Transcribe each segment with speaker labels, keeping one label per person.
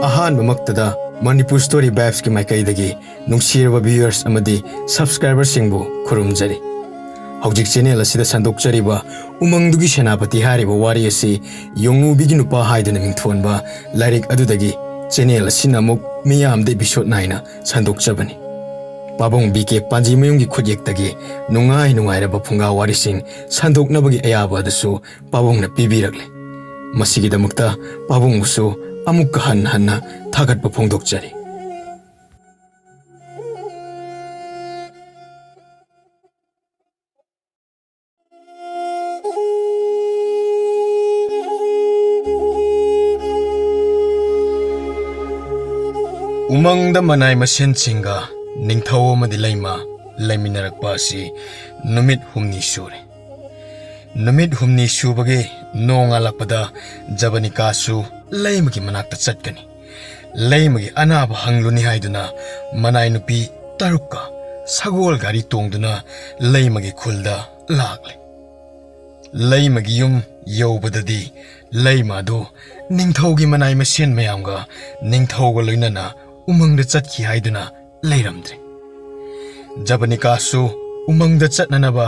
Speaker 1: अहानबमक्तदा Manipur story vibes की माइकैदगी नुंगसिरबा viewers अमदी subscriber सिंगबु खुरुमजरी हौजिक channel असिदा संदोकचरिबा उमंगदुगी सेनापति हारिबा वारी असि योंगुबिगी नुपा हाइदना मिंथोनबा लाइरिक अदुदगी चैनल असिना अमुक मियामदे एपिसोड 9 संदोकचबनी पाबोंग बीके पांजीमयुंगी खुजेक्तगी नुंगाई नुंगाइरबा फुंगा वारिसिंग संदोकनबगी अयाबादसु पाबोंगना पिबिरगले मसिगिदमक्ता पाबोंगसु अमुक हन हन्ना थागत फोंदोकचरी उमंग मनाई मसेन सिंगा निंगथौ अमदि लैमा लैमिनरकपा असि नुमित हुमनी सुरे नुमित हुमनी सुबगे नोंग आलकपदा जबनिकासु लैमगी मनाक्ता चटकनी लैमगी अनाब हंगलुनी हाइदुना मनाई नुपी तरुक्का सगोल गाड़ी तोंगदुना लैमगी खुलदा लागले लैमगी युम यौबददी लैमादो निंगथौगी मनाई मसेन मयामगा निंगथौगा लोइनना उमंगदा चटकी हाइदुना लैरमद्रे जबनिकासु उमंगदा चटननबा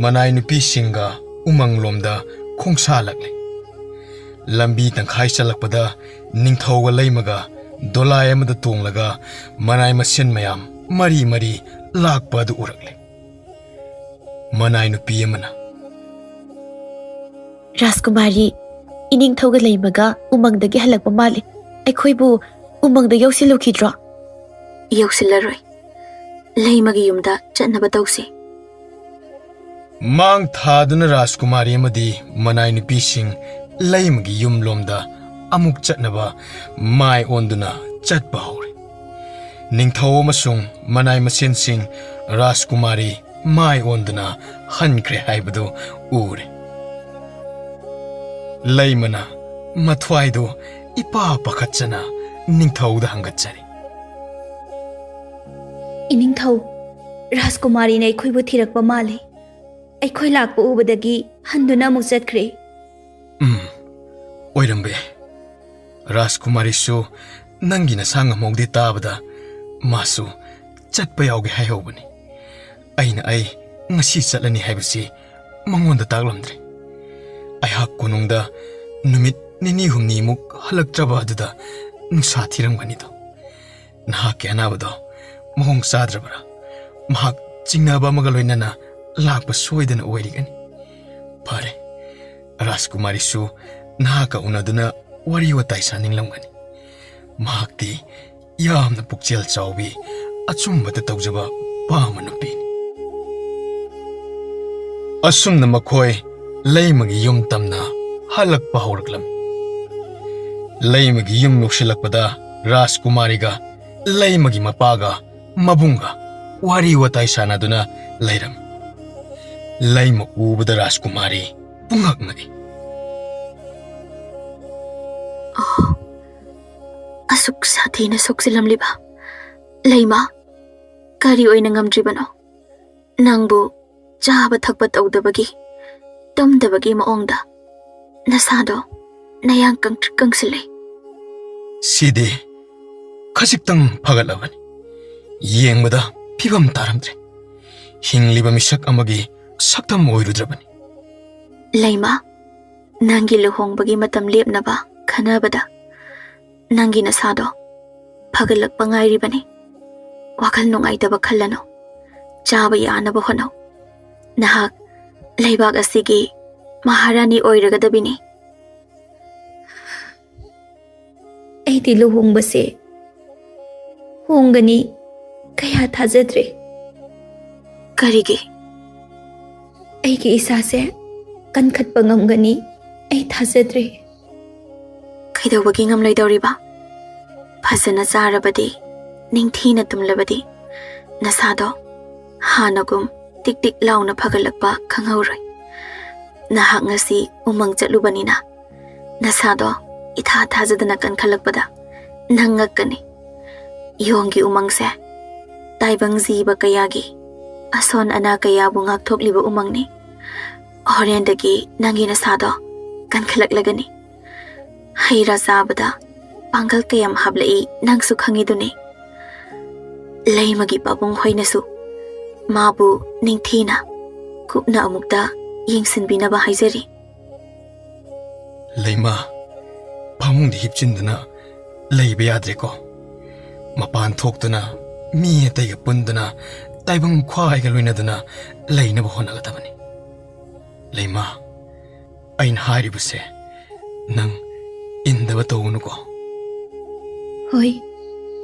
Speaker 1: मनाई नुपी सिंगा उमंग लोमदा खोंसा लगले लंबी तंखाई चलकपदा निंगथौगा लैमगा दोलाय अमदा तोंगलगा मनाई मसेन मयाम मरी मरी लाकपद उरगले मनाई नुपी अमना
Speaker 2: राजकुमारी इनिंगथौगा लैमगा उमंगदगी हलकपा माले अखोइबु उमंगदा यौसिलुखिद्रो
Speaker 3: यौसिलरोय लैमगी युमदा चन्नबा तौसे
Speaker 1: मांग थादुना राजकुमारी अमदी मनाई नुपी सिंग लैमगी युम लोमदा अमुक चटनबा माय ओंदुना चटपा हौरे निंगथौ अमसुंग मनाई मसेन सिंग राजकुमारी माय ओंदुना हनख्रे हाइबदो उरे लैमना मथ्वाइदो इपा पखचना निंगथौदा हंगचरी
Speaker 2: इनिंगथौ राजकुमारी ने अखोइबु थिरकपा माले अखोइ लाकपा उबदगी हंदुना अमुक चटख्रे
Speaker 1: ओइरंबे राजकुमारी सु नंगी नसांग मोगदे ताबदा मासु चटपा यावगे हाइहौबनी अइना अइ ngasi चटलनी हाइबसी मंगोंदा तागलमद्रे अयहाक कोनुंगदा नुमित निनी हुमनी मुक हलक्त्रबा अदुदा नुसा थिरंगनिदो नहाक के अनाबदो मोंग साद्रबरा महाक चिंगनाबा मगा लोइनना लाकपा सोइदना ओइरिगनी फरे राजकुमारी सु नहाका उनदुना वारी वताई सानिंगलमगनी महाक्ति यामना पुक्चेल चाउबी अचुम्बदा तौजबा पामा नुपीनी असुमना मखोय लैमगी युम तमना हलकपा हौरकलमी लैमगी युम नुक्सिलकपदा राजकुमारीगा लैमगी मपागा मबुंगा वारी वताई सानादुना लैरम लैम उबदा राजकुमारी पुंगकनगी
Speaker 3: असुक साथीना सोक्सिलमलिबा लैमा करी ओइना ngamdribano nangbu chaba thakpa tawdabagi tomdabagi maongda nasado nayang kangsilai
Speaker 1: सिदे खसिक्तंग फगलबनी येंगबदा फिबम तारमद्रे हिंगलिबा मिसक अमगी सक्तम ओइरुद्रबनी
Speaker 3: लैमा नंगी लुहोंगबगी मतम लेपनबा खनाबदा नंगी नसादो फगलकपा ngairibani wakal nungaitaba khallano chaba yanaba hono nahak leibak asigi maharani oiragadabini
Speaker 2: ऐति लुहोंगबसे होंगनी कया थाजद्रे
Speaker 3: करिगे
Speaker 2: ऐकी इसासे कनखतपा ngamgani ऐ थाजद्रे
Speaker 3: खैदौबगी ngamlaidoriba फजना चारबदी निंगथीना तुमलबदी नसादो हानगुम टिक टिक लाउना फगलकपा खंगौरoi नहाक ngasi umang चलुबनिना नसादो इथा थाजदना कनखलकपदा नंगकनी योंगी उमंगसे ताइबंग जीब कयागी असन अना कयाबु ngakthokliba umangni होरेंदगी नंगी नसादो कनखलकलगनी हैरा चाबदा Pongal कयम हाबलई नंगसु खंगिदुने लैमगी पाबुंग होइनसु माबु निंगथीना कुपना अमुक्ता येंसिनबिनबा हाइजरी
Speaker 1: Leima, pamung di hipchinduna leiba yadreko. Mapan thoktuna mi ataiga punduna taibang khwaiga loinaduna leinaba honagadabani. Leima, ain hairibuse nang indaba tawunuko.
Speaker 2: Hoi,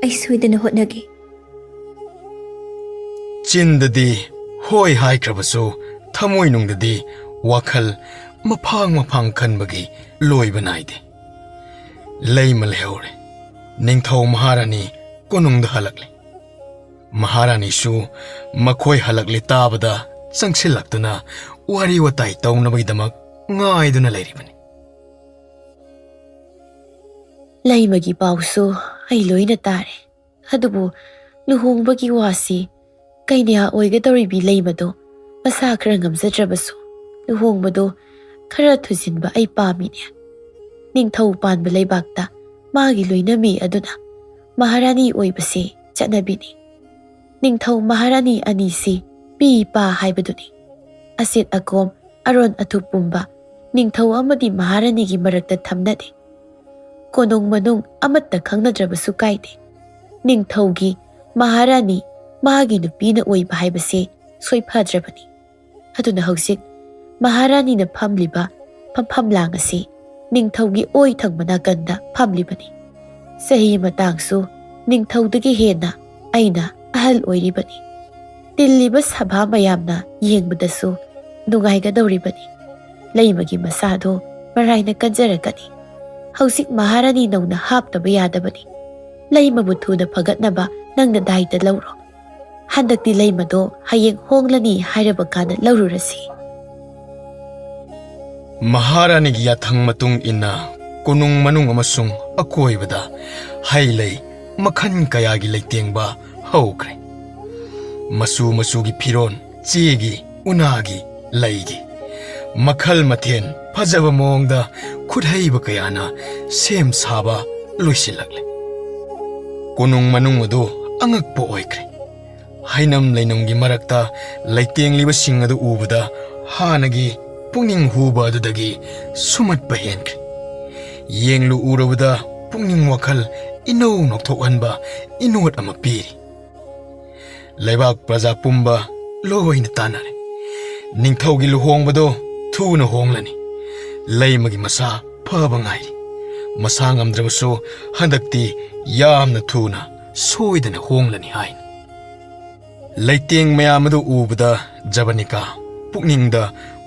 Speaker 2: ai soidana hotnage.
Speaker 1: Chindadi hoi haikrabasu thamoi nungdadi wakhal mafang khanbagi loiba naide. Leima lehore ningthau maharani konungda halakle. Maharani shu makhoi halakle tabada changsilaktuna wari watai taunabaidamak ngaiduna leiribani.
Speaker 4: Laimagi pausu ai loina tare. Adubu luhongbagi wasi kainya oigadoribi leimado masa khara ngamjadrabasu luhongbado khara thusinba ai pamine. Ningthau panba leibakta magi loinami aduna maharani oibase chatnabini. Ningthau maharani anisi pi pa haibaduni. Asit akom aron athupumba ningthau amadi maharani gi marakta thamnade. Konong manung amatta khangnadrabasu kaide. Ningthaugi maharani magi nupina oiba haibase soipadrabani. Aduna hausik maharani na phamliba phampham asi ningthaugi oi thangmana ganda phamlibani. Sahi matangsu ningthaudagi hena aina ahal oiribani. Tilliba sabha mayamna yengbadasu nungaigadoribani. Leimagi masado maraina kanjarakani. Hausik maharani nauna haptaba yadabani. Leimabu thuna phagatnaba nangna daita lauro. Handakti leimado hayeng honglani hairaba kana laururasi.
Speaker 1: Maharani gi yathang matung ina konung manung amasung akoibada hailei makhan kaya gi leitengba hokre. Masu gi phiron chegi unagi leigi makhal mathen phajaba mongda khudhaiba kayana sem saba loisilakle. Konung manung adu angakpo oikre. Hainam leinumgi marakta leitengliba singadu ubada hanagi pungning huba adudagi sumatpa henkre. Yenglu urabada pungning wakhal inou nokthokanba inot ama piri. Leibak praja pumba loina tanare. Ningthaugi luhongbado thuna honglani. Leimagi masa phaba ngairi. Masa ngamdrabasu handakti yamna thuna soidana honglani hain. Leiteng mayamadu ubada jabanika pukningda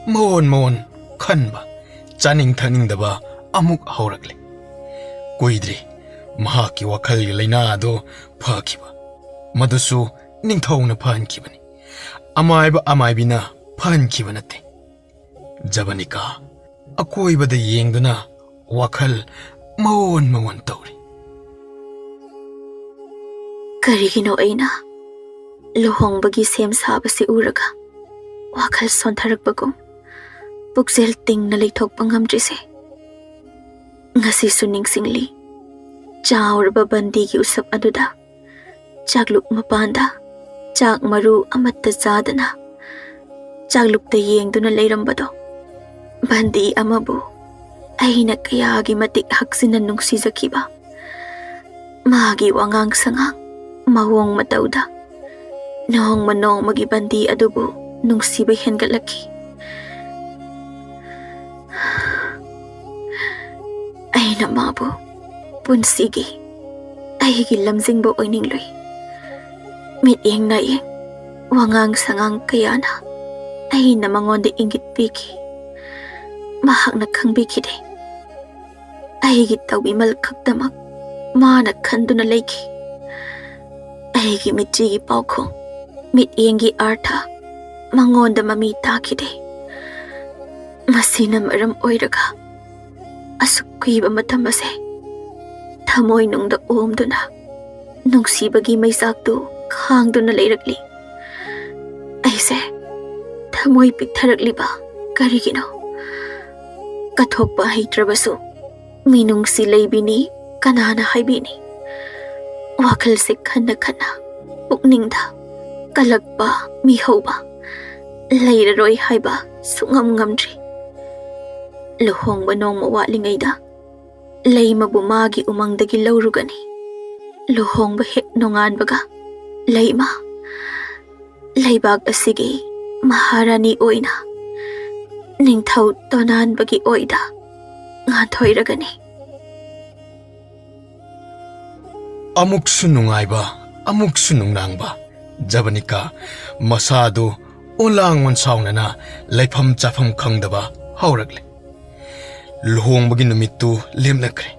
Speaker 1: mon khanba chaning thaningdaba amuk haurakle. Kuidri mahaki wakhalgi leina ado phakiba. Madusu ningthauna phankibani. Amaibina phankiba nate. Jabanika akoibada yengduna wakhal mon tauri.
Speaker 3: Karigino aina luhongbagi sem sabasi uraga wakhal sontharakbagum pukjel tingna leithokpa ngamdrise. Ngasi suningsingli chaurba bandigi usap aduda chakluk mapanda chak maru amatta zadana chaklukta yengduna leirambado bandi amabu aina kayagi matik haksina nungsizakiba magi wangang sangang mawong matauda noong manong magi bandi adubu nungsiba hengalaki. Aina mabu punsigi aigi lamjingbo oiningloi. Mit yeng na yeng wangang sangang kayana aina mangonde ingit piki. Mahak na khangbikide. Aigi tawbi malkakdamak mana khanduna leiki. Aigi mitjigi paukong mit yengi artha mangonda mami takide. Masina maram oiraga asukkuiba matamase thamoi nungda omduna nungsibagi maisaktu khangduna leirakli. Aise thamoi piktharakliba karigino kathokpa heitrabasu minungsi leibini कनाना हाइबीनी वाखल से खन्ना खन्ना पुकनिंगदा कलकपा मिहौबा लेररोय हाइबा सुंगम ngमद्री लुहोंगबा नोंगमा वाटलिङैदा लैमबु मागी उमंगदगी लौरुगनी लुहोंगबा हेक नोंगानबगा lemma लैबाग असिगी महारानी ओइना Ningthou तोनानबगी ओइदा ngathoi
Speaker 1: अमुकसु नुंगाइबा अमुकसु नुंगनांगबा जबनिका मसादु oolong मनसाउनना लैफम चाफम खंगदबा हौरगले लुहोंगबगी नुमित्तु लेमनखरे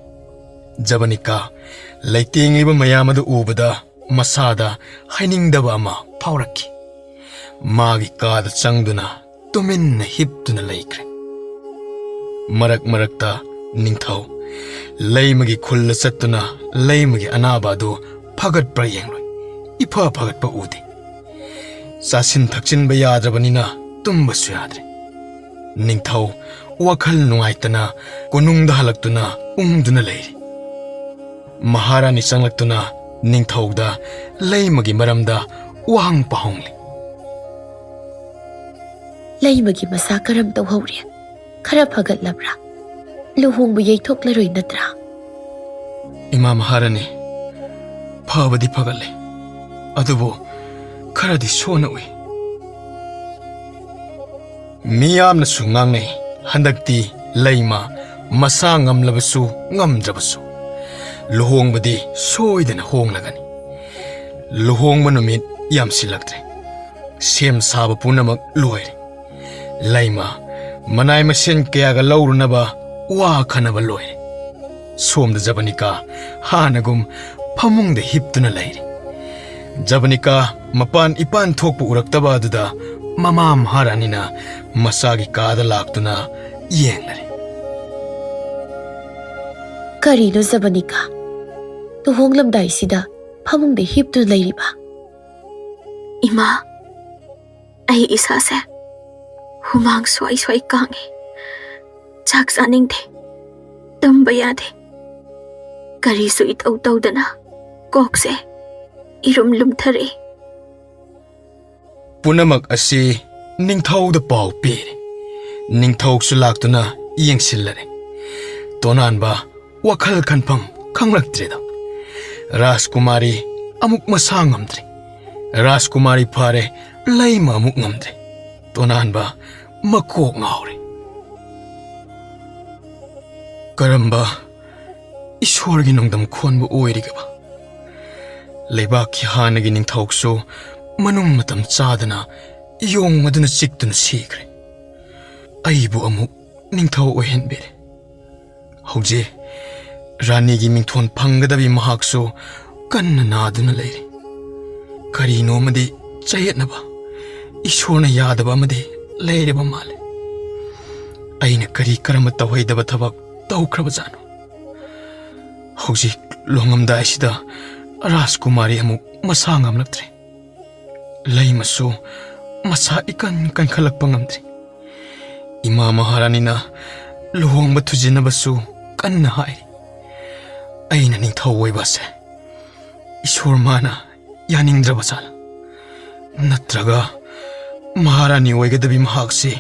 Speaker 1: जबनिका लैतेंगिबा मयामदु उबदा मसादा हाइनिंगदबा अमा फावरक्की मागी कादा चंगदुना तुमिन्ना हिप्तुना लैख्रे मरक मरकता निंगथौ लैमगी खुल्ल चत्तुना लैमगी अनाबादु फगटप्रा येंगलोय इफा फगटपा उदे चासिन थक्चिनबा याद्रबनिना तुम्बसु याद्रे निंगथौ वखल नुंगाइतना कोनुंगदा हलक्तुना उंगदुना लैरे महारानी चंगलक्तुना निंगथौदा लैमगी मरमदा वाहंग पाहोंगले
Speaker 4: लैमगी मसा करम तौहौरे खरा फगटलब्रा लुहोंगबु यैथोक्लरोय नत्रा
Speaker 1: इमा महारानी फाबदी फगले अदुबो खरदी सोना उई मियामना सुंगांगने हंदक्ति लैमा मसा ngमलबसु ngमद्रबसु लुहोंगबदी सोइदना होंगलगनी लुहोंगबा नुमित यामसिलक्त्रे सेम साब पुनमक लोइरे लैमा मनाय मसेन कयागा लौरुनबा वा खनबा लोइरे सोमद जबनिका हानगुम फमुंगद हिप्तुना लैरे जबनिका मपान इपान थोकपु उरक्तबा अदुदा ममा महारानीना मसागी कादा लाक्तुना येंगलरे
Speaker 4: करीनो जबनिका लुहोंगलमदाई सिदा फमुंगद हिप्तुना लैरिबा
Speaker 3: इमा आई इसासे हुमांग स्वाई स्वाई कांगे चाक चानिंगदे तुंबा यादे करीसु इतौ तौदना कोकसे इरुम लुमथरे
Speaker 1: पुनमक असि निंगथौद पाव पेरे निंगथौसु लाक्तुना येंगसिल्लरे तोनानबा वखल खनफम खंगलक्त्रेदा राजकुमारी अमुक मसा ngमद्रे राजकुमारी फारे लैमा अमुक ngमद्रे तोनानबा मकोक ngawre करम्बा ईश्वरगी नोंदम खोनबु ओइरिगबा लेबाकी हानगी निंगथौसु मनुंग मतम चादना योंग मदुना चिक्तुना सीख्रे अइबु अमुक निंगथौ ओहेनबेरे हौजे रानीगी मिंगथोन फंगदबी महाक्सु कन्न नादुना लैरे करीनोमदि चयेतनबा ईश्वरना यादबा मदि लैरेबा माले अइना करी करम तवैदबा थबक तौख्रबजानो हौजी लोंगमदाइसिदा राजकुमारी अमुक मसा ngमलक्त्रे लैमसु मसा इकन कनखलक्पा ngमद्रे इमा महारानीना लुहोंगबा थुजिनबसु कन्ना हाइरे अइना निंगथौ ओइबासे ईश्वर माना यानिंगद्रबजाला नत्रगा महारानी ओइगदबी महाक्से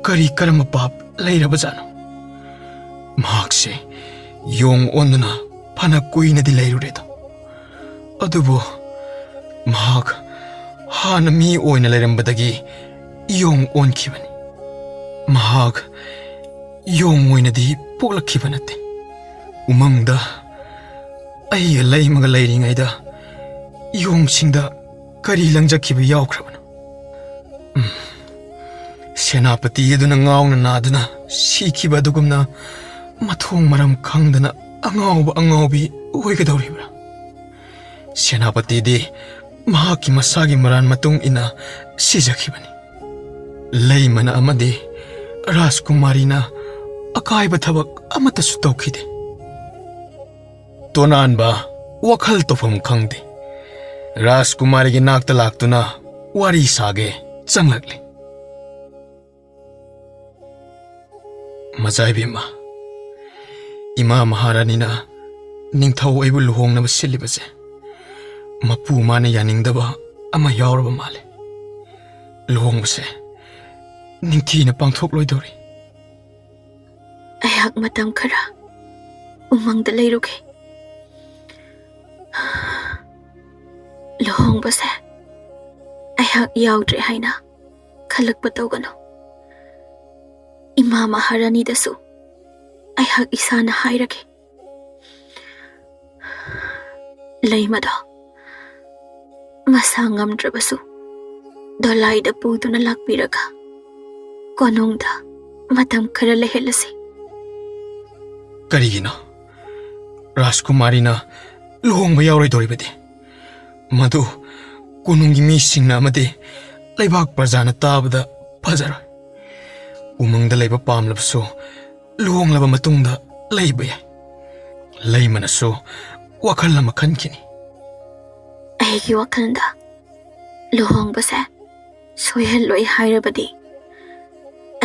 Speaker 1: करी करम पाप लैरबजानो महाक्से योंग ओंदना फना कुइनदि लैरुरेदा अदुबो महाक हान मी ओइना लैरंबदगी योंग ओनखिबनी महाक योंग ओइनदि पोलखिबा नते उमंगदा अइ लैमगा लैरिङैदा योंगसिंगदा करी लंजखिबा यावख्रबनो सेनापति अदुना ngauna naduna सिखिबा दुगुमना मथोंग मरम खंगदना अंगावबी ओइगदौरिब्रा सेनापति दे महाकी मसागी मरान मतुंग इना सिजखिबनी लैमना अमदे राजकुमारीना अकायबा थबक अमतसु तौखिदे तोनानबा वखल तोफम खंगदे राजकुमारी की नाकता लाक्तुना वारी सागे चंगलक्ले मजाइबीमा इमा महारानीना निंथौ अइबु लुहोंगनब सिलिबसे मपु माने यानिंगदबा अमा यावरबा माले लुहोंगबसे निंथीना पांथोक लोइदोरी
Speaker 3: अयाक मतम खरा उमंगदा लेरुगे लुहोंगबसे अयाक यावद्रे हाइना खलकप तौगनो इमा महारानी दसु अयाक इसाना हाइरगे लैमदो मसा ngamdrabasu dolaida puduna lakpiraga konongda matam khara lehelasi
Speaker 1: karigino Rajkumari na luhongba yauroi madu kunungi mi singna amade leibak prajana tabada fajaroi umangda leiba pamlabsu luhonglaba matungda leiba yai leimanasu wakhal ama khankini
Speaker 3: aigi wakhalda luhongbase soihel loi hairabadi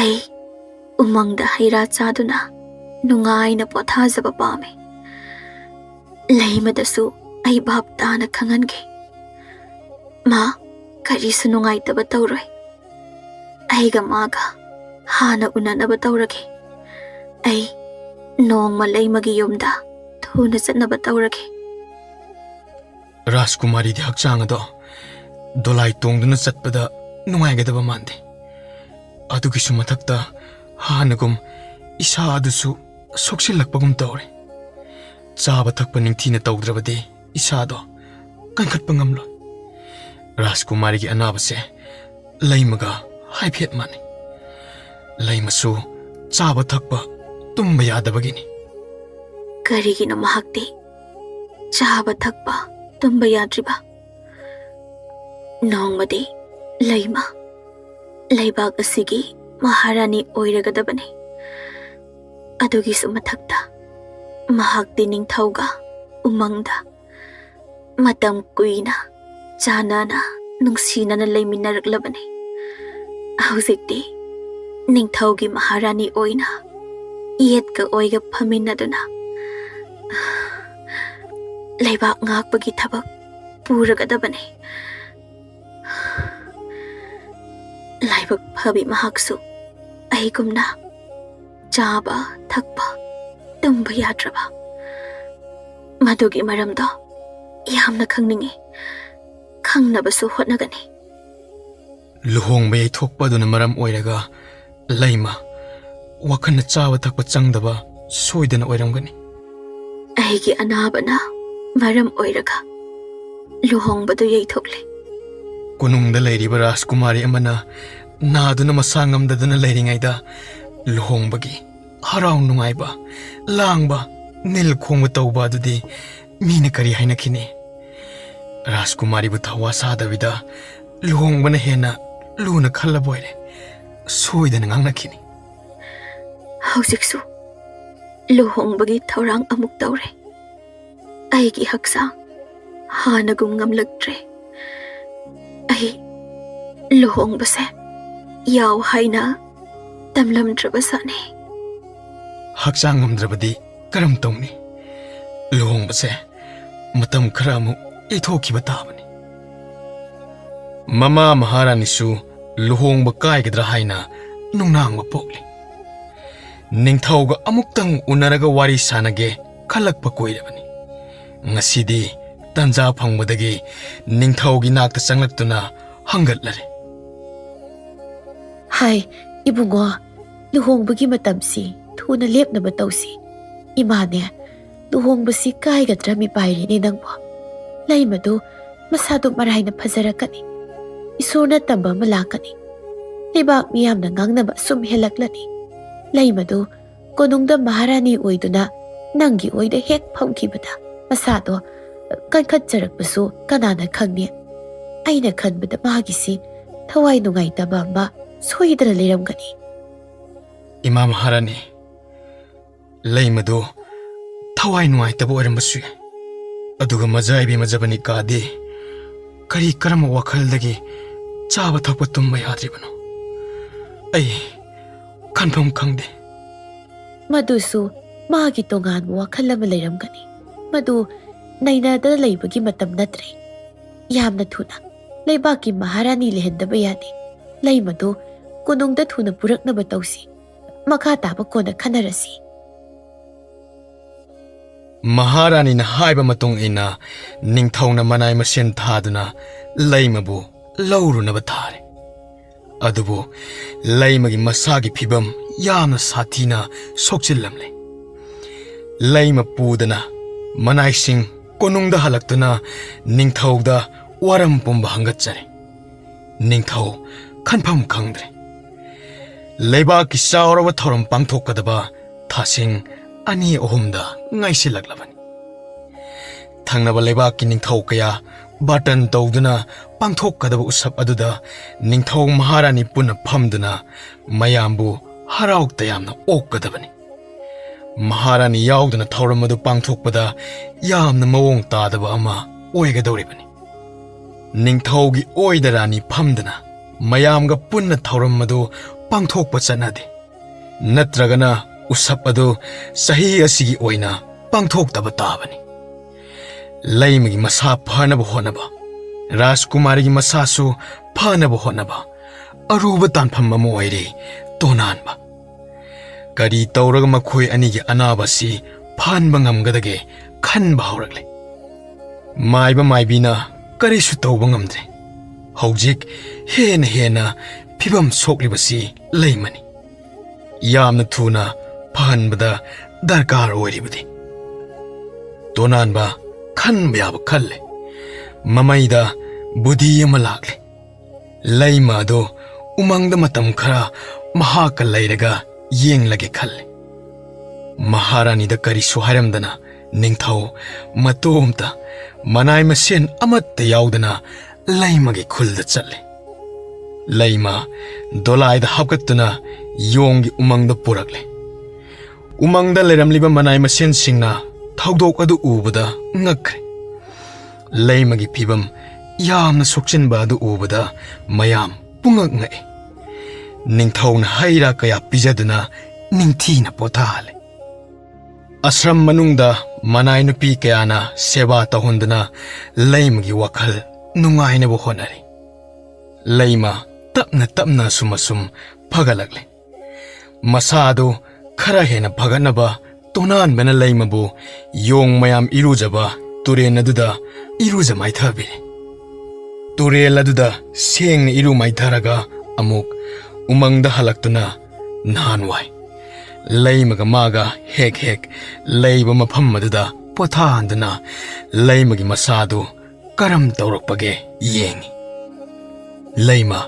Speaker 3: ai umangda haira chaduna nungai na pothajaba pame leimadasu ai bab tana khangange ma karisu nungai taba tawroi aiga maga hana unanaba tawrage ai nongma leimagi yumda thuna chatnaba tawrage
Speaker 1: Rajkumari di hakchang ado dolai tongduna chatpada nungaigadaba mande adugi su mathakta hanagum isa adusu soksilakpagum tawre chaba thakpa ningthina tawdrabade isa do kankhatpa ngamlo Rajkumari gi anabase leimaga haiphet mane leimasu chaba thakpa tumba yadabagini
Speaker 3: karigina mahakti chaba thakpa tumba yadriba nongmadi leima leibak asigi maharani oiragadabane adugi su mathakta mahakti ningthauga umangda matam kuina chanana nungsinana leiminaraklabane haujikti ningthaugi maharani oina yetka oiga phaminaduna leibak ngakpagi thabak puragadabane laibak phabi mahaksu aigumna chaba thakpa tumba yadraba madugi maramdo yamna khangningi khangnabasu hotnagani
Speaker 1: luhongba yai thokpaduna maram oiraga leima wakhana chaba thakpa changdaba soidana oiramgani
Speaker 3: aigi anabana maram oiraga luhongbadu yai thokle
Speaker 1: kunungda leiriba Rajkumari amana naduna masangamdaduna leiringaida luhongbagi harau nungaiba langba nil khongba tawba adudi mina kari haina khini Rajkumari bu thawa sadavida luhongbana hena luna khalaboire soidana ngangna khini
Speaker 3: haujiksu luhongbagi thorang amuk tawre aigi haksa hanagum ngamlaktre ai luhongbase yaw haina tamlamdrabasane
Speaker 1: hakchang ngamdrabadi karam tongni luhongbase matam kharamu ithokiba tabani mama maharani su luhongba kaigadra haina nungnangba pokli ningthauga amuktang unaraga wari sanage khalakpa koirabani ngasidi tanja phangmadagi ningthaugi nakta changlaktuna hangatlare
Speaker 4: hai ibungo luhongbagi matamsi thuna lepnaba tausi imane luhongbasi kaigadra mi pairi nangbo leimadu masadu maraina phajarakani isorna tamba malakani lebak miyamna ngangnaba sum helaklani leimadu konungda maharani oiduna nangi oida hek phamkibada masado kankhat jarakpasu kanana khangni aina khanbada magisi thawai nungai taba ma soidra leramgani
Speaker 1: Ima Maharani leimadu thawai nungai taba oirambasu aduga majaibi majabani kade kari karama wakhaldagi chaba thakpa tumba yadribano ai khanpham khangde
Speaker 4: madusu magi tongan wakhal ama leiramgani मदु नैनादना लैबगी मतम नत्रे यामना थुना लेबाकी महारानी लेहदबा यादे लै मदु कोनुंगदा थुना पुरकनबा तौसी मखा ताबा कोना खनरसी
Speaker 1: महारानी ना हाइबा मतुंग इना निंगथौना मनाई मसेन थादुना लैमबु लौरुनबा थारे अदुबु लैमगी मसागी फिबम यामना साथीना सोक्चिल्लमले लैम पुदना मनाइसिंग कोनुंगदा हलक्तुना निंगथौदा वारम पुंबा हंगचरे निंगथौ खनफम खंगद्रे लेबाकी सावरबा थौरम पांथोकदबा थासिंग अनि अहुमदा ngaisilaklabani thangnaba lebaaki ningthau kaya button tawduna pangthokadaba usap aduda ningthau maharani punna phamduna mayambu haraukta yamna okadabani maharani yauduna thauramadu pangthokpada yamna mawong tadaba ama oigadoribani ningthaugi oidarani phamduna mayamga punna thauramadu pangthokpa chanade natragana usap adu sahi asigi oina pangthok taba tabani laimagi masa phanaba honaba rajkumari gi masa su phanaba honaba aruba tanpham ma moire tonanba kari tawraga makhoi ani gi anaba si phanba ngamgadage khanba hawrakle maiba maibina kari su tawba ngamdre hojik hena phibam soklibasi laimani yamna thuna पहनबदा दरकार ओरिबदी तोनानबा खनबा याब खल्ले ममैदा बुद्धि अमा लागले लैमादो उमंगदा मतम खरा महाका लैरगा येंगलगे खल्ले महारानीदा करी सुहारमदना निंगथौ मतोमता मनाई मसेन अमत्त याउदना लैमगे खुलदा चले lemma दोलाइदा हापकत्तुना योंगी उमंगदा पुरकले उमंगदा लेरमलिबा मनाई मसेन सिंगना थौदोक अदु उबदा ngakre लैमगी फिबम यामना सोक्चिनबा अदु उबदा मयाम पुंगक ngai निंगथौना हैरा कया पिजदुना निंगथीना पोथाले आश्रम मनुंगदा मनाई नुपी कयाना सेवा तहोंदना लैमगी वखल नुंगाइनबो होनरे लैमा तपना सुमसुम फगलगले मसादो खरा हेना फगनबा तोनान बना लैमबु योंग मयाम इरुजबा तुरेन अदुदा इरुज माइथाबिरे तुरेल अदुदा सेंगने इरु माइथारगा अमुक उमंगदा हलक्तुना नानवाई लैमगा मागा हेक लैब मफम अदुदा पोथांदना लैमगी मसादु करम तौरकपगे येंगी लैमा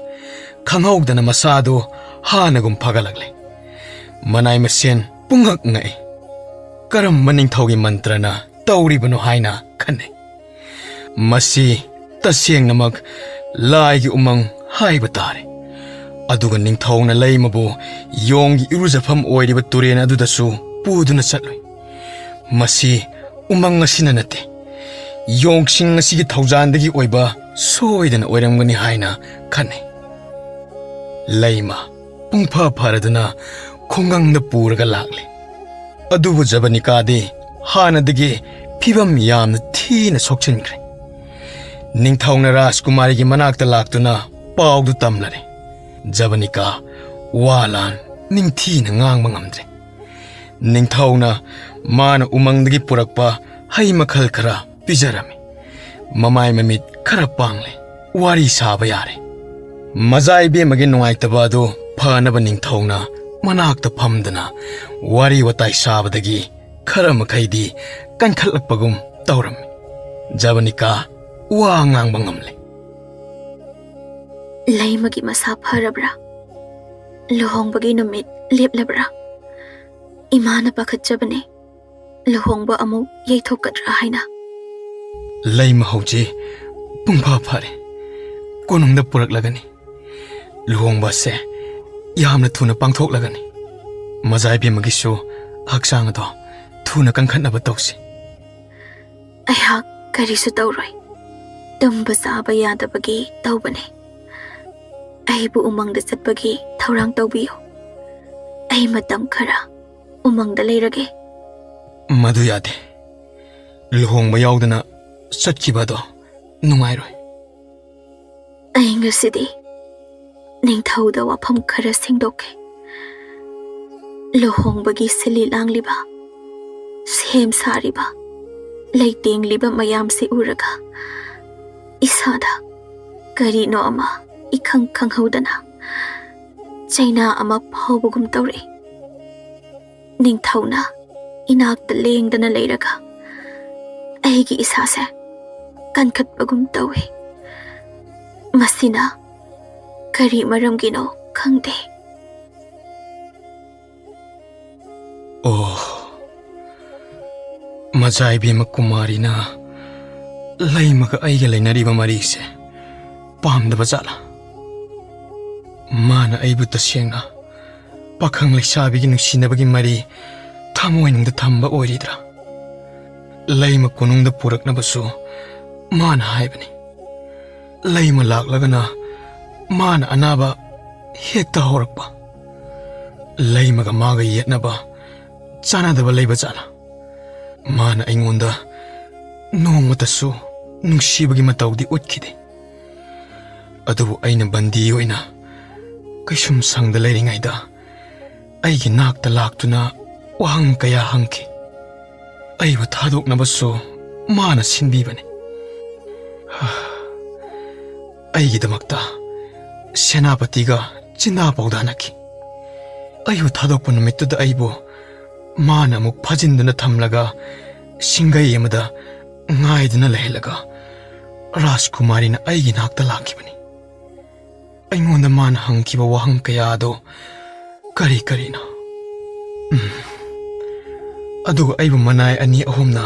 Speaker 1: खंगौदना मसादु हानगुम फगलगले मनाई मसेन पुंगक ngai करम मनिंगथौगी मंत्रना तौरिबनो हाइना खने मसी तसेंगनमक लाइगी उमंग हाइबा तारे अदुगा निंगथौना लैमबो योंगी इरुजफम ओइरिबा तुरेन अदुदसु पुदुना चट्लोइ मसी उमंग असिना नते योंगसिंग असिगी थौजानदगी ओइबा सोइदना ओइरमगनि हाइना खने लैमा पुंफा फरदना खोंगंगदा पूरगा लागले अदुबु जबनिकादे हानदगे फिबम यामना थीना सोक्चिनग्रे निंगथौना राजकुमारी की मनाक्ता लाक्तुना पाउदु तमलरे जबनिका वालान निंगथीना ngang ngamdre निंगथौना मान उमंगदगी पुरकपा हई मखल खरा पिजरमे ममाई ममित खरा पांगले वारी साबा यारे मजाइबे मगे नुंगाइतबा दो फनबा निंगथौना मनाक्ता फमदना वारी वताई साबदगी खरा मखैदी कनखलकपगुम तौरमे जबनिका वा ngang ngamle
Speaker 3: लैमगी मसा फरब्रा लुहोंबगी नुमित लेपलब्रा इमाना पखतजबने लुहोंबा अमु येथोकद्रा हाइना
Speaker 1: लैम हौजे पुंफा फरे कोनुंगदा पुरकलगनी लुहोंबा से यामना थुना पांगथोकलगनी मजाइबे मगिसु हक्सांग दो थुना कंखनबा तौसी
Speaker 3: अया करिसु तौरोय तुंबा साबा यादबगी तौबने अहिबु उमंगदा चटबगी थौरांग तौबियो अहि मतम खरा उमंगदा लेरगे
Speaker 1: मधु यादे luhongba yaudana chatkibado nungairoi.
Speaker 3: ꯑꯩ ꯉꯁꯤꯗꯤ ꯅꯤꯡꯊꯧꯗ ꯋꯥꯐꯝ ꯈꯔ ꯁꯦꯡꯗꯣꯛꯀꯦ. ꯂꯨꯍꯣꯡꯕꯒꯤ ꯁꯤꯜꯂꯤ ꯂꯥꯡꯂꯤꯕ, ꯁꯦꯝ ꯁꯥꯔꯤꯕ, ꯂꯩꯇꯦꯡꯂꯤꯕ ꯃꯌꯥꯝꯁꯤ ꯎꯔꯒ ꯏꯁꯥꯗ ꯀꯔꯤꯅꯣ ꯑꯃ इखंग खंगहौदना चैना अमा फावबगुम तौरे. निंगथौना इनाक्ता लेंगदना लेरगा अहिगी इसासे कनखतबगुम तौवे. मसिना करी मरमगिनो खंगदे.
Speaker 1: Oh, Majaibi Kumarina Laimaga Aiga Lainariba Marise Pam the Bazala Mana Aibuta Sienna Pakang Lishabi Sinabagi Mari Tamoin the Tamba Oridra Laima Kunung the Purak Nabasu Mana Haibani Laima Lak Lagana Mana Anaba Hekta Horakba Laimaga Maga Yetnaba Sana the Balebazala Mana Ingunda No Matasu Nushibagi Matau the Utkide Adu Aina Bandi Oina Kishum sang the laying Aida Aigi nak the Laktuna Wang Kaya Hanki I would Haduk Nabaso Mana Sinbibani Aigi the Makta Senapatiga China Baudanaki I would Haduk Punamit to the Aibo Mana muk pajindana thamlaga singai amada ngaidna lehelaga Rajkumari na aigi nakta lakibani. Aingonda mana hangkiba wahang kaya do kari karina. Aduga aibu manay ani ahumna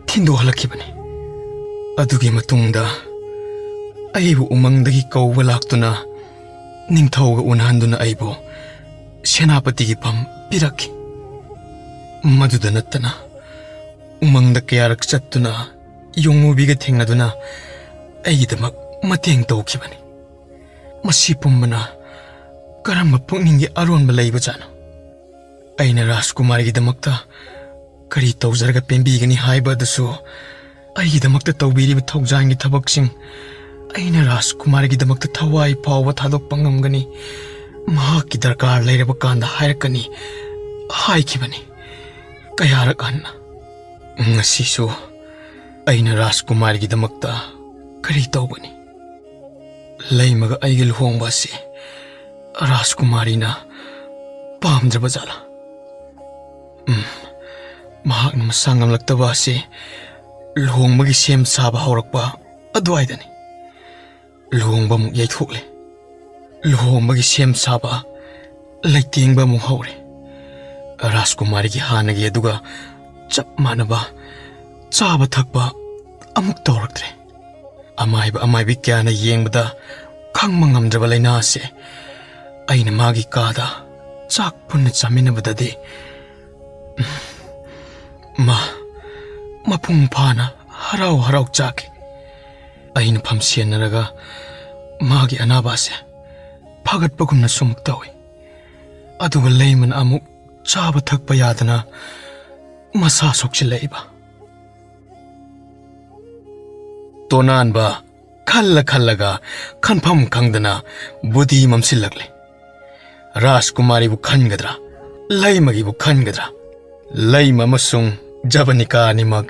Speaker 1: thindo halakibani. Adugi matungda aibu umangdagi kauwa laktuna ningthauga unhanduna aibu senapatigi pam piraki. Maduda nattana umangda kayarak chattuna yongubiga thengaduna aigidamak mateng tawkibani. Masi pumbana karamba pukningi aronba leiba jana. Aina Rajkumarigidamakta kari tawjaraga pembigani haiba adasu aigidamakta tawbiriba thawjangi thabaksing aina Rajkumarigidamakta thawai pawba thadokpa ngamgani mahakki darkar leiraba kanda hairakani haikibani. Kayarak anna ngasisu aina Rajkumarigidamakta kari tawbani. Laimaga aigil luhongba si Rajkumarina pamdraba jala. Mahakna masangamlaktaba si luhongbagi sem saba haurakpa adwaidani. Luhongba muk yaithukle. Luhongbagi sem saba laitengba muk haure. Rajkumari ki hanagi aduga chap manaba chaba thakba amuk tawraktre. Amaiba kyana yengbada khangma ngamdraba laina ase aina magi kada chak punna chaminabadadi mapung phana harau chake aina phamsianaraga magi anaba se phagatpagumna sumuk tawi aduga leiman amuk chaba thakpa yadana masa sokchilaiba. Tonanba khalla khanpham khangdana budi mamsilakle. Rajkumari bu khangadra laimagi bu khangadra laima masung jabanika nimak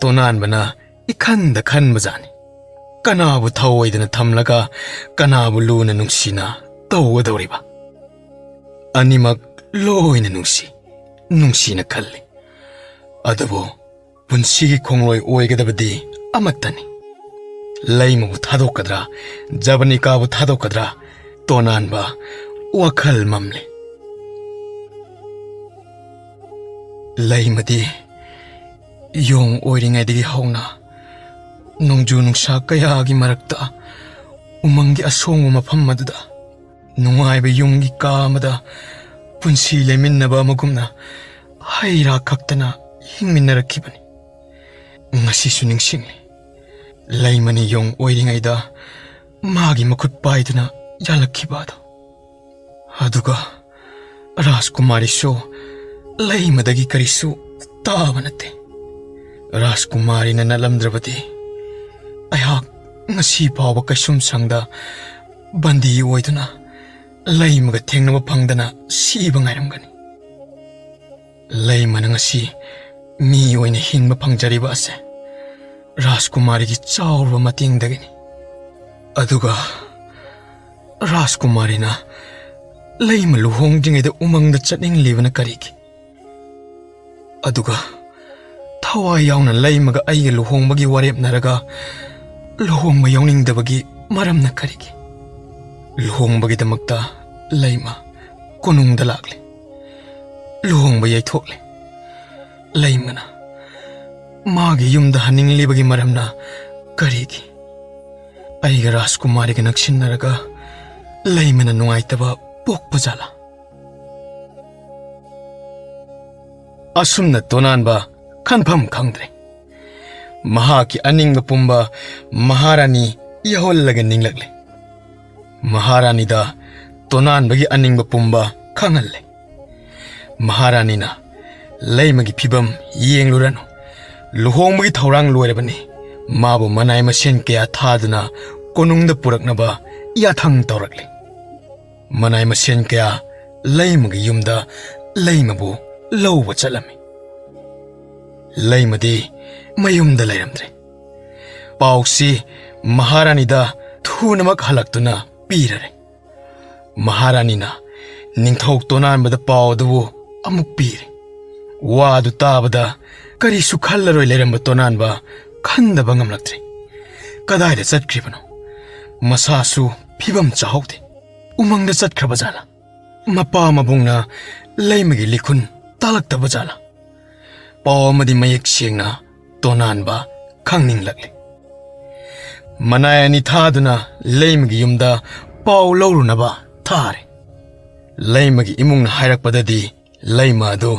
Speaker 1: tonanbana ikhanda khanbajani. Kanabu thawoidana thamlaga kanabu luna nungsina tawgadawriba. Animak loina nungsina khalli. Adabu punsigi khongloi oigadabadi amattani. Laima bu thadokadra jabanika bu thadokadra tonanba wakhal mamle. Laimadi yong oiringaidagi hauna nongju nungsa kayagi marakta umangi asongu mafam maduda nungaiba yungi kamada punsi leiminnaba magumna haira kaktana hingminnarakibani. Ngasisu ningsingli Laimani yong oiringaida magi makut paiduna yalakkibada. Aduga Rajkumari so laimadagi karisu taba natte. राजकुमारीना नलमद्रबदि अयहाक ngasi pawa kasum sangda bandi oiduna laimaga thengnaba phangdana siba ngairamgani laimana ngasi mi oina hingba phangjariba ase राजकुमारी की चाउर मतिंग दगनी अदुगा राजकुमारी ना lamb लुहोंग जिंगे they Umang the चटनिंग लिवन करीगी अदुगा थवा याउना लैमगा आइगे लुहोंग बगी वरेप नरगा लुहोंग ब याउनिंग दबगी मरम न करीगी लुहोंग बगी दमक्ता lemma कोनुंग the लागले लुहोंग ब याइथोकले लैमना मागे युमदा हनिंग लिबगी मरमना करीगी आइगा राजकुमारी के नक्सिन्नरगा लैमना नुंगाइतबा पोकपजाला असुमना तोनानबा खनफम खंगद्रे महाकी अनिंगबा पुंबा महारानी यहोल्लगा निंगलगले महारानीदा तोनानबगी अनिंगबा पुंबा खंगल्ले महारानीना लैमगी फिबम येंगलुरनु लुहोंबगी थौरांग लोइरबनी माबु मनाई मसेन कया थादुना कोनुंगदा पुरकनबा याथंग तौरकले मनाई मसेन कया लैमगी युमदा लैमबु लौबा चलमी लैमदी मयुमदा लैरमद्रे पाउसी महारानीदा थुनमक हलक्तुना पीररे महारानीना निंगथौक तोनानबदा पाउदबु अमुक पीरे वादु ताबदा करी सुखल्लरोय लेरंबा तोनानबा खंदबा ngamlaktre कदायदा चटख्रिबनो मसासु फिबम चाहौदे उमंगदा चटख्रबा जाला मपा मबुंगना लैमगी लिखुन तालक्तबा जाला पावमदि मयेक सेंगना तोनानबा खंगनिंगलकले मनायनी थादुना लैमगी युमदा पाव लौरुनबा थारे लैमगी इमुंगना हायरकपददि लैमा दो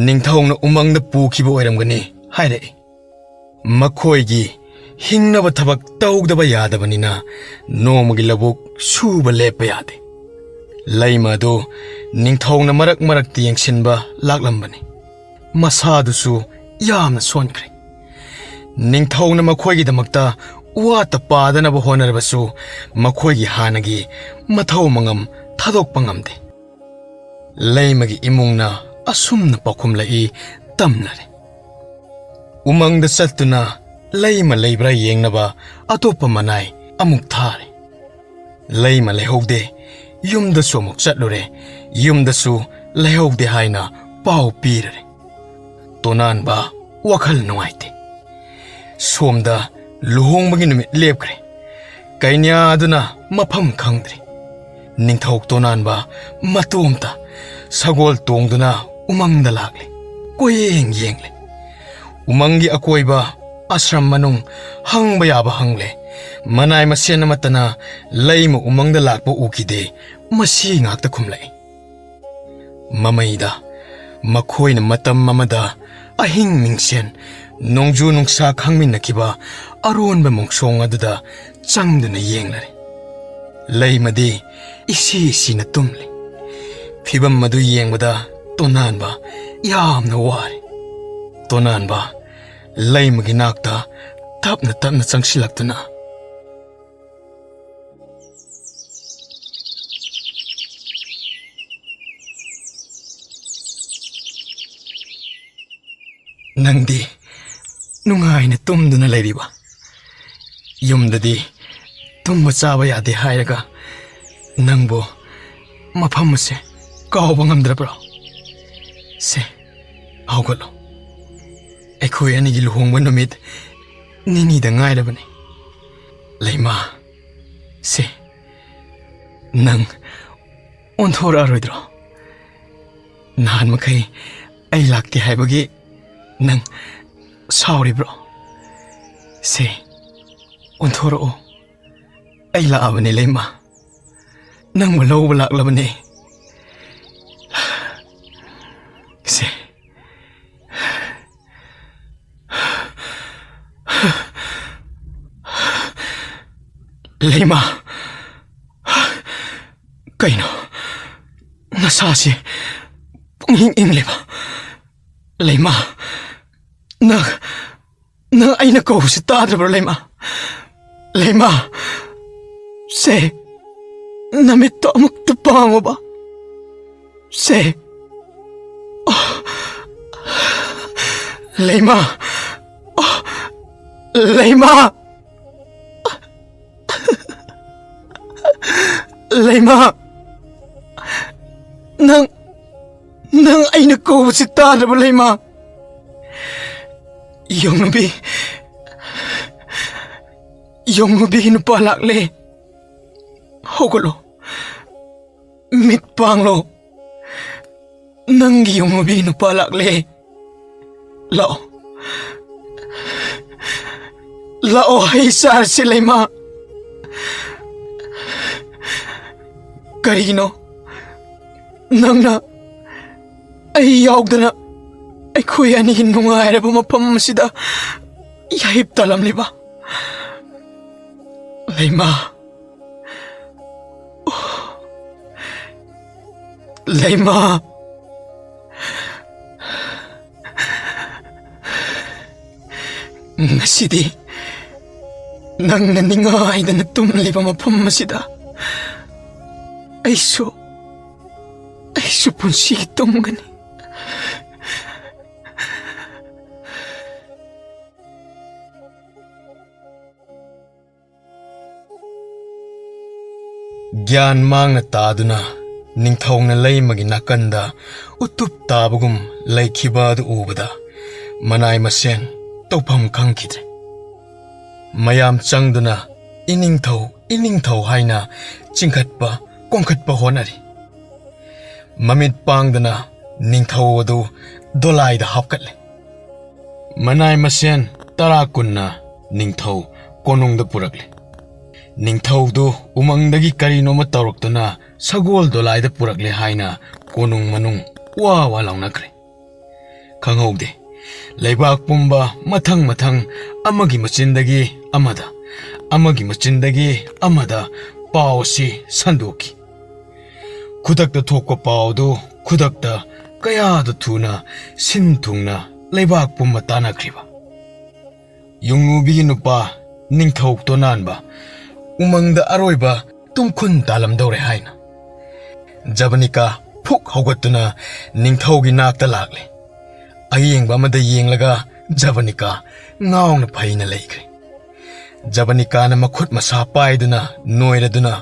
Speaker 1: निंगथौना उमंगदा पुखिबा ओइरमगनी हायरे मखोयगी हिंगनबा थबक तौदबा यादबनिना नोमगी लबुक सुबा लेपा यादे लैमा दो निंगथौना मरक मरक यंगसिनबा लाकलंबनी मसादुसु यामना सोनख्रे निंगथौना मखोयगी दमक्ता वाता पादनबा होनरबसु मखोयगी हानगी मथौ मंगम थादोकपा ngamde लैमगी इमुंगना असुमना पाखुमलाई तमनरे उमंगदा चत्तुना लैमा लैब्रा येंगनबा अतोप्पा मनाई अमुक थारे लैमा लैहौदे युमदसु अमुक चत्लुरे युमदसु लैहौदे हाइना पाउ पीररे तोनानबा वखल नुंगाइते सोमदा लुहोंबगी नुमित लेपख्रे कैन्या अदुना मफम खंगद्रे निंगथौक तोनानबा मतोमता सगोल तोंगदुना उमंगदा लागले कोयेंग येंगले उमंगी अकोइबा आश्रम मनुंग हंगबा याबा हंगले मनाई मसेन मतना लैम उमंगदा लाकपा उखिदे मसी ngakta khumlai ममैदा मखोइन मतम ममदा अहिंग मिंगसेन नोंजु नुंगसा खंगमिनखिबा अरोनबा मोंगसोंग अदुदा चंगदुना येंगलरे लैमदि इसी इसीना तुमले फिबम मदु येंगबदा तोनानबा यामना वारे तोनानबा लैमगी नाकता तपना तपना चंगसिलक्तुना नंदी नुंगाइना तुमदुना लैरिबा युमददी तुम चाबा यादे हायरगा नंगबो मफम से कावबा ngamद्रब्रो से हौगलो अखोय अनिगी लुहोंगबा नुमित निनीदा ngairabani लैमा से नंग ओंथोरा रोइद्रो नान मखै आई लाक्ते हायबगी नंग साउरिब्रो से ओंथोरो आई लाबने लैमा नंग लौबा लाक्लबने से लैमा कइनो नसासे पुंगिंग इंगलेबा लैमा न Nang ay nako si tadrabro Leima. Leima. Se. Namit to amok tapang mo ba? Se. Oh. Leima. Oh. Leima. Leima. Nang ay nako si tadrabro Leima. Yung nubi hinupalak le. Hogolo. Mitpang lo. Nang yung nubi hinupalak le. Lao. Lao ay sar si Leima. Karino. Nang na. Ay yaog na. Ay kuya ni hinungay na bumapam sida. Yahip talam liba. Leima. Oh. Leima. Ngasidi. Nang naningay na natumli bumapam sida. Ay so pun sitom gani. Gyan mang na taduna, ningthong na lay maginakanda, utup tabagum lay kibadu ubada, manay masen, topam kangkidre. Mayam changduna, iningthaw haina, chingkat pa, kongkat pa honari. Mamit pangduna, ningthaw adu, dolay da hapkatle. Manay masen, tarakun na, ningthaw, konong da purakle. Ningthawdu umangdagi karino matawraktuna sagol dolayda purakle haina konung manung wa lawnakre. Khanghoude leibak pumba mathang amagi machindagi amada pawsi sandoki. Khudakta thokpa pawdu khudakta kayada thuna sin thungna leibak pumba tanakriba. Yungnubi nupa ningthau tonanba umangda aroiba tumkhun talam dore haina. Jabanika phuk haugatuna ningthaugi nakta lakle. Ayengba amada yenglaga Jabanika ngaungna phaina leikre. Jabanika na makhut masa paiduna noiraduna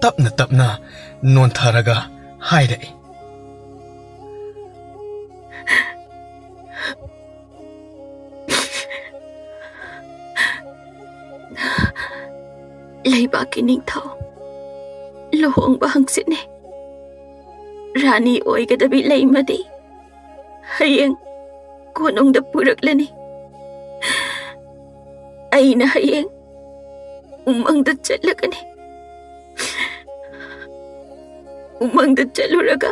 Speaker 1: tapna nontharaga haire.
Speaker 3: Leibaki ningthau luhongba hangsine rani oigadabi leimadi hayeng konongda puraklani aina hayeng umangda chaluraga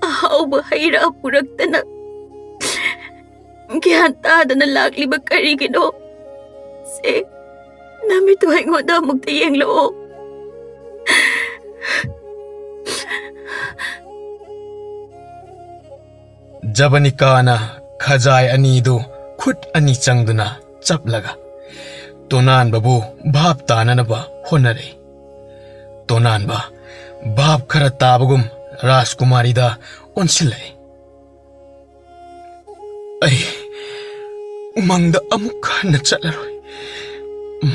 Speaker 3: ahauba haira puraktana gyan tadana lakliba karigino se namito ay ngoda magtayeng loo.
Speaker 1: Jabanika na khajai anidu khut ani changduna chaplaga. Tonan babu bhab tanana ba honare. Tonan ba bhab khara tabagum Rajkumari da onsilai. Ay umangda amukha na chalaroi.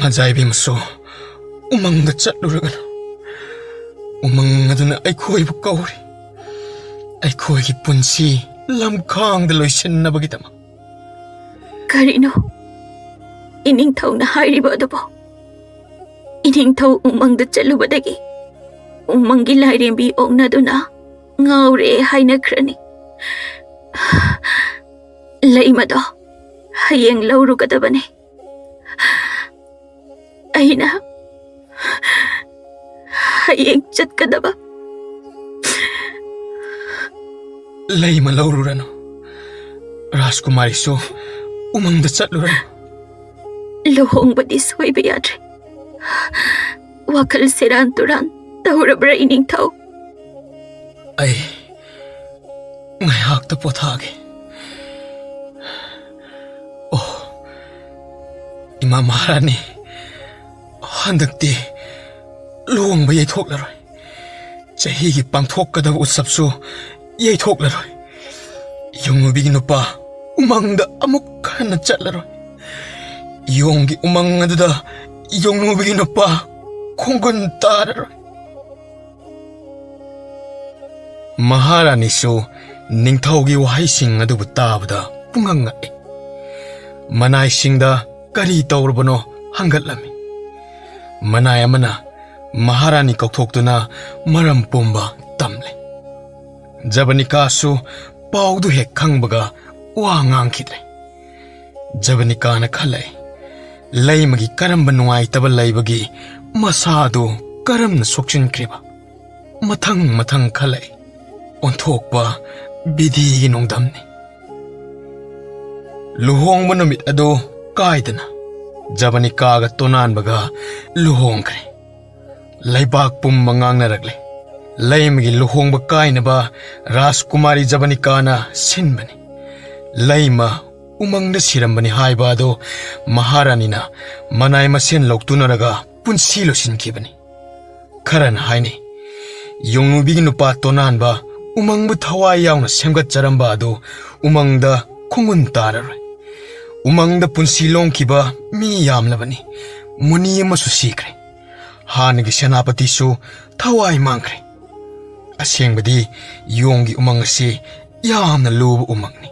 Speaker 1: Majaibi maso umangda chatluragano. Umang aduna aikhoy bu kauri. Aikhoy ki punsi lamkhang da loisin na bagitama.
Speaker 3: Karino iningthau na hairiba adabo. Iningthau umangda chalubadagi umangi lairembi ongnaduna ngaure haina krani. Laimado hayeng laurugadabane. Aina hayeng chatkadaba.
Speaker 1: Laima laururano. Rajkumari so umangda chatlurano.
Speaker 3: Luhongbadi soiba yadre. Wakal seran turan taurabra iningthau.
Speaker 1: Ay ngayakta pothage. Oh Ima Maharani handakti luhongba yaithoklaroi chahigi pangthokkadaba utsapsu yaithoklaroi yongnubigi nupa umangda amuk hana chatlaroi yonggi umang aduda yongnubigi nupa khongun tararoi Maharani su ningthaugi wahaising adubu tabada pungangai manai singda kari tawrabano hangatlami manai amana Maharani kauthoktuna maram pumba tamle Jabanika su paudu hek khangbaga wa ngangkhidre Jabanika na khalai laimagi karamba nuai taba laibagi masadu karamna sokchinkhriba mathang khalai onthokpa bidhi gi nongdamni luhongba numit ado kaidana Jabanika ga tonanbaga luhongkhre laibak pumba ngangnaragle laimagi luhongba kainaba Rajkumari Jabanika na sinbani laima umangda sirambani haiba ado Maharani na manai masen loktunaraga punsi losinkhibani kharan haini yongnubigi nupa tonanba umangbu thawai yauna semgatcharamba ado umangda khongun tararoi umangda punsi longkhiba mi yamlabani muni amasu sikre hanagi senapati su thawai mangkhre asengbadi yonggi umang asi yamna luba umangni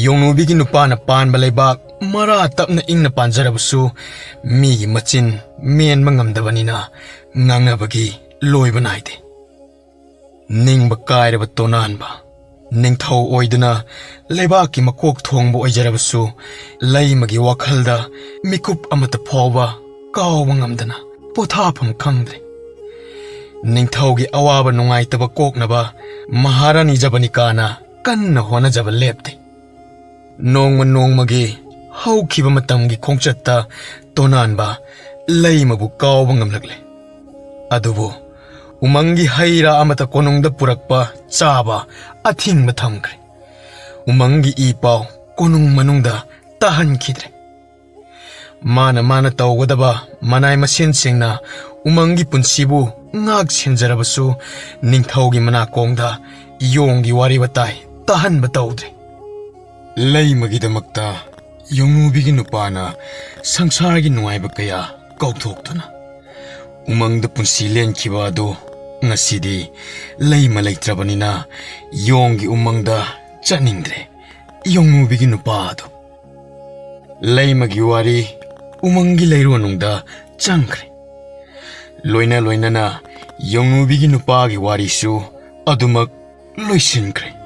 Speaker 1: yongnubigi nupana panba leibak mara tapna ingna panjarabasu migi machin menba ngamdabanina ngangnabagi loiba naide ningba kairaba tonanba ningthau oiduna leibaki makok thongba oijarabasu laimagi wakhalda mikup amata phawba kawba ngamdana pothafam khangdre ningthaugi awaba nungaitaba koknaba Maharani Jabanika na kanna honajaba lepte nongmagi haukhiba matamgi khongchatta tonanba laimabu kawba ngamlagle adubu umangi haira amata konungda purakpa chaba athingba thamkre umangi ipau konung manungda tahan khidre mana tawgadaba manai masen singna umangi punsibu ngak senjarabasu ningthaugi mana kongda yonggi wari batai tahan batawdre laimagi-damakta yongnubigi nupana sangsargi nungaiba kaya kauthoktuna umangda punsi lenkhiba ado ngasidi laima leitrabanina yonggi umangda chaningdre yongnubigi nupa ado laimagi wari umangi leironungda changkhre loina na yongnubigi nupagi wari su adumak loisinkhre